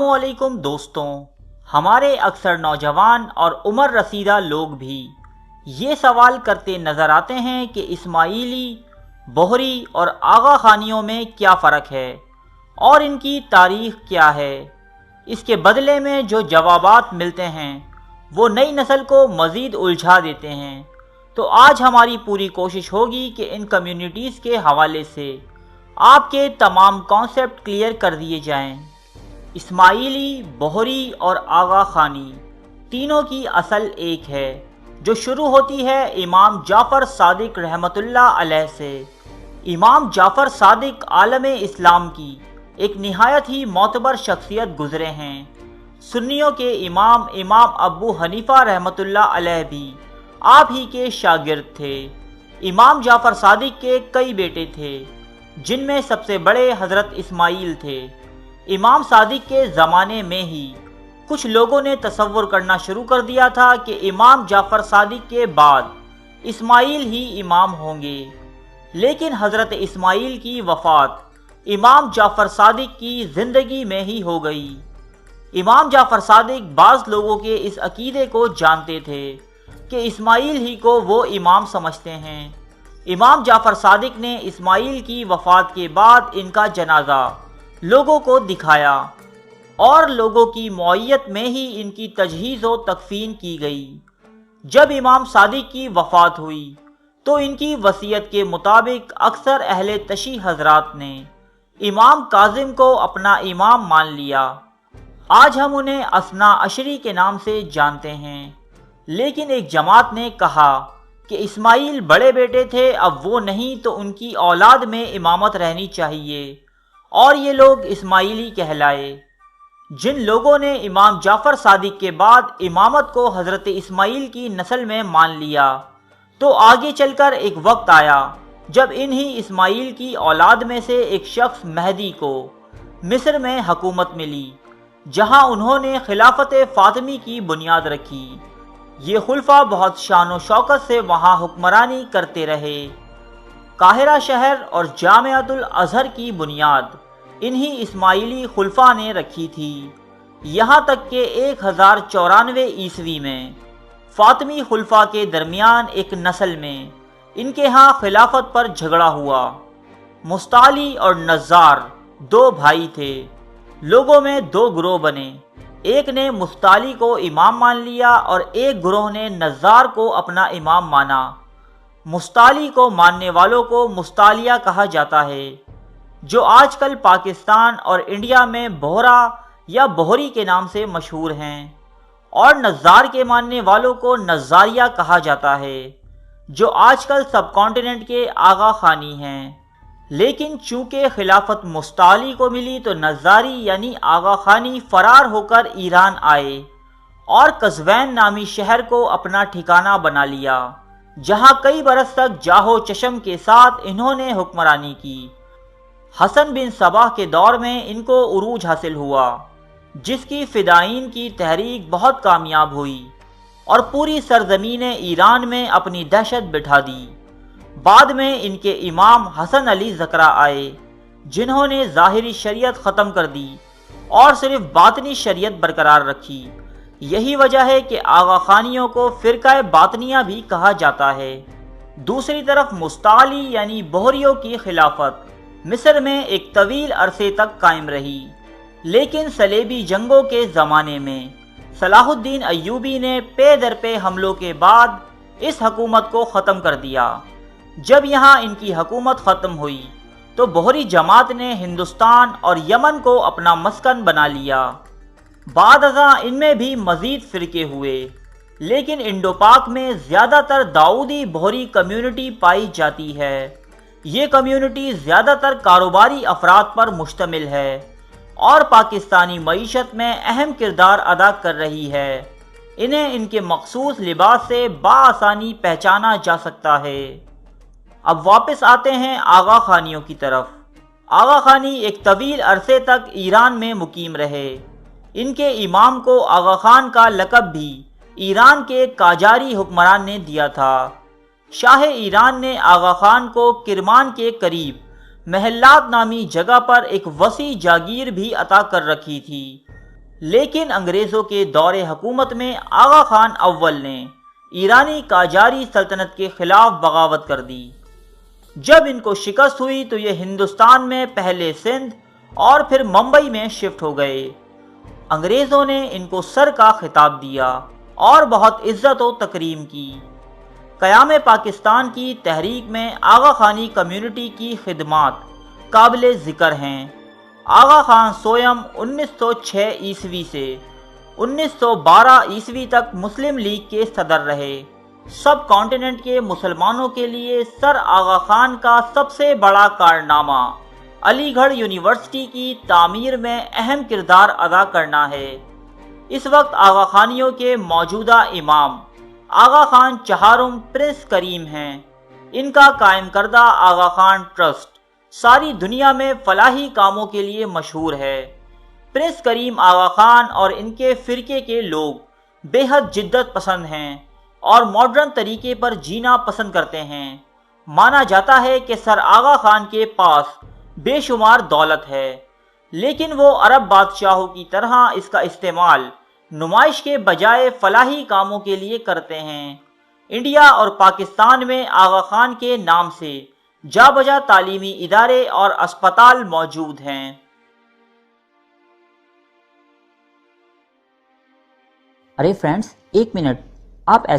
السلام علیکم دوستوں، ہمارے اکثر نوجوان اور عمر رسیدہ لوگ بھی یہ سوال کرتے نظر آتے ہیں کہ اسماعیلی، بوہری اور آغا خانیوں میں کیا فرق ہے اور ان کی تاریخ کیا ہے۔ اس کے بدلے میں جو جوابات ملتے ہیں وہ نئی نسل کو مزید الجھا دیتے ہیں۔ تو آج ہماری پوری کوشش ہوگی کہ ان کمیونٹیز کے حوالے سے آپ کے تمام کانسیپٹ کلیئر کر دیے جائیں۔ اسماعیلی، بوہری اور آغا خانی تینوں کی اصل ایک ہے، جو شروع ہوتی ہے امام جعفر صادق رحمۃ اللہ علیہ سے۔ امام جعفر صادق عالم اسلام کی ایک نہایت ہی معتبر شخصیت گزرے ہیں۔ سنیوں کے امام ابو حنیفہ رحمۃ اللہ علیہ بھی آپ ہی کے شاگرد تھے۔ امام جعفر صادق کے کئی بیٹے تھے، جن میں سب سے بڑے حضرت اسماعیل تھے۔ امام صادق کے زمانے میں ہی کچھ لوگوں نے تصور کرنا شروع کر دیا تھا کہ امام جعفر صادق کے بعد اسماعیل ہی امام ہوں گے، لیکن حضرت اسماعیل کی وفات امام جعفر صادق کی زندگی میں ہی ہو گئی۔ امام جعفر صادق بعض لوگوں کے اس عقیدے کو جانتے تھے کہ اسماعیل ہی کو وہ امام سمجھتے ہیں۔ امام جعفر صادق نے اسماعیل کی وفات کے بعد ان کا جنازہ لوگوں کو دکھایا اور لوگوں کی معیت میں ہی ان کی تجہیز و تکفین کی گئی۔ جب امام صادق کی وفات ہوئی تو ان کی وصیت کے مطابق اکثر اہل تشیع حضرات نے امام کاظم کو اپنا امام مان لیا۔ آج ہم انہیں اثنا عشری کے نام سے جانتے ہیں، لیکن ایک جماعت نے کہا کہ اسماعیل بڑے بیٹے تھے، اب وہ نہیں تو ان کی اولاد میں امامت رہنی چاہیے، اور یہ لوگ اسماعیلی کہلائے۔ جن لوگوں نے امام جعفر صادق کے بعد امامت کو حضرت اسماعیل کی نسل میں مان لیا، تو آگے چل کر ایک وقت آیا جب انہی اسماعیل کی اولاد میں سے ایک شخص مہدی کو مصر میں حکومت ملی، جہاں انہوں نے خلافت فاطمی کی بنیاد رکھی۔ یہ خلفاء بہت شان و شوکت سے وہاں حکمرانی کرتے رہے۔ قاہرہ شہر اور جامعۃ الازہر کی بنیاد انہی اسماعیلی خلفاء نے رکھی تھی، یہاں تک کہ 1094 عیسوی میں فاطمی خلفاء کے درمیان ایک نسل میں ان کے ہاں خلافت پر جھگڑا ہوا۔ مستعلی اور نزار دو بھائی تھے۔ لوگوں میں دو گروہ بنے، ایک نے مستعلی کو امام مان لیا اور ایک گروہ نے نزار کو اپنا امام مانا۔ مستعلی کو ماننے والوں کو مستعلیہ کہا جاتا ہے، جو آج کل پاکستان اور انڈیا میں بوہرا یا بوہری کے نام سے مشہور ہیں، اور نزار کے ماننے والوں کو نزاریہ کہا جاتا ہے، جو آج کل سب کانٹیننٹ کے آغا خانی ہیں۔ لیکن چونکہ خلافت مستعلی کو ملی تو نزاری یعنی آغا خانی فرار ہو کر ایران آئے اور قزوین نامی شہر کو اپنا ٹھکانہ بنا لیا، جہاں کئی برس تک جاہو چشم کے ساتھ انہوں نے حکمرانی کی۔ حسن بن صباح کے دور میں ان کو عروج حاصل ہوا، جس کی فدائین کی تحریک بہت کامیاب ہوئی اور پوری سرزمین ایران میں اپنی دہشت بٹھا دی۔ بعد میں ان کے امام حسن علی زکریا آئے، جنہوں نے ظاہری شریعت ختم کر دی اور صرف باطنی شریعت برقرار رکھی۔ یہی وجہ ہے کہ آغا خانیوں کو فرقہ باطنیہ بھی کہا جاتا ہے۔ دوسری طرف مستعلی یعنی بوہریوں کی خلافت مصر میں ایک طویل عرصے تک قائم رہی، لیکن صلیبی جنگوں کے زمانے میں صلاح الدین ایوبی نے پے در پے حملوں کے بعد اس حکومت کو ختم کر دیا۔ جب یہاں ان کی حکومت ختم ہوئی تو بوہری جماعت نے ہندوستان اور یمن کو اپنا مسکن بنا لیا۔ بعد ازاں ان میں بھی مزید فرقے ہوئے، لیکن انڈو پاک میں زیادہ تر داؤدی بوہری کمیونٹی پائی جاتی ہے۔ یہ کمیونٹی زیادہ تر کاروباری افراد پر مشتمل ہے اور پاکستانی معیشت میں اہم کردار ادا کر رہی ہے۔ انہیں ان کے مخصوص لباس سے بآسانی پہچانا جا سکتا ہے۔ اب واپس آتے ہیں آغا خانیوں کی طرف۔ آغا خانی ایک طویل عرصے تک ایران میں مقیم رہے۔ ان کے امام کو آغا خان کا لقب بھی ایران کے قاجاری حکمران نے دیا تھا۔ شاہ ایران نے آغا خان کو کرمان کے قریب محلات نامی جگہ پر ایک وسیع جاگیر بھی عطا کر رکھی تھی، لیکن انگریزوں کے دور حکومت میں آغا خان اول نے ایرانی قاجاری سلطنت کے خلاف بغاوت کر دی۔ جب ان کو شکست ہوئی تو یہ ہندوستان میں پہلے سندھ اور پھر ممبئی میں شفٹ ہو گئے۔ انگریزوں نے ان کو سر کا خطاب دیا اور بہت عزت و تکریم کی۔ قیام پاکستان کی تحریک میں آغا خانی کمیونٹی کی خدمات قابل ذکر ہیں۔ آغا خان سویم 1906 عیسوی سے 1912 عیسوی تک مسلم لیگ کے صدر رہے۔ سب کانٹیننٹ کے مسلمانوں کے لیے سر آغا خان کا سب سے بڑا کارنامہ علی گڑھ یونیورسٹی کی تعمیر میں اہم کردار ادا کرنا ہے۔ اس وقت آغا خانیوں کے موجودہ امام آغا خان چہارم پرنس کریم ہیں۔ ان کا قائم کردہ آغا خان ٹرسٹ ساری دنیا میں فلاحی کاموں کے لیے مشہور ہے۔ پرنس کریم آغا خان اور ان کے فرقے کے لوگ بے حد جدت پسند ہیں اور ماڈرن طریقے پر جینا پسند کرتے ہیں۔ مانا جاتا ہے کہ سر آغا خان کے پاس بے شمار دولت ہے، لیکن وہ عرب بادشاہوں کی طرح اس کا استعمال نمائش کے بجائے فلاحی کاموں کے لیے کرتے ہیں۔ انڈیا اور پاکستان میں آغا خان کے نام سے جا بجا تعلیمی ادارے اور اسپتال موجود ہیں۔ ارے فرینڈز، ایک منٹ، آپ ایسے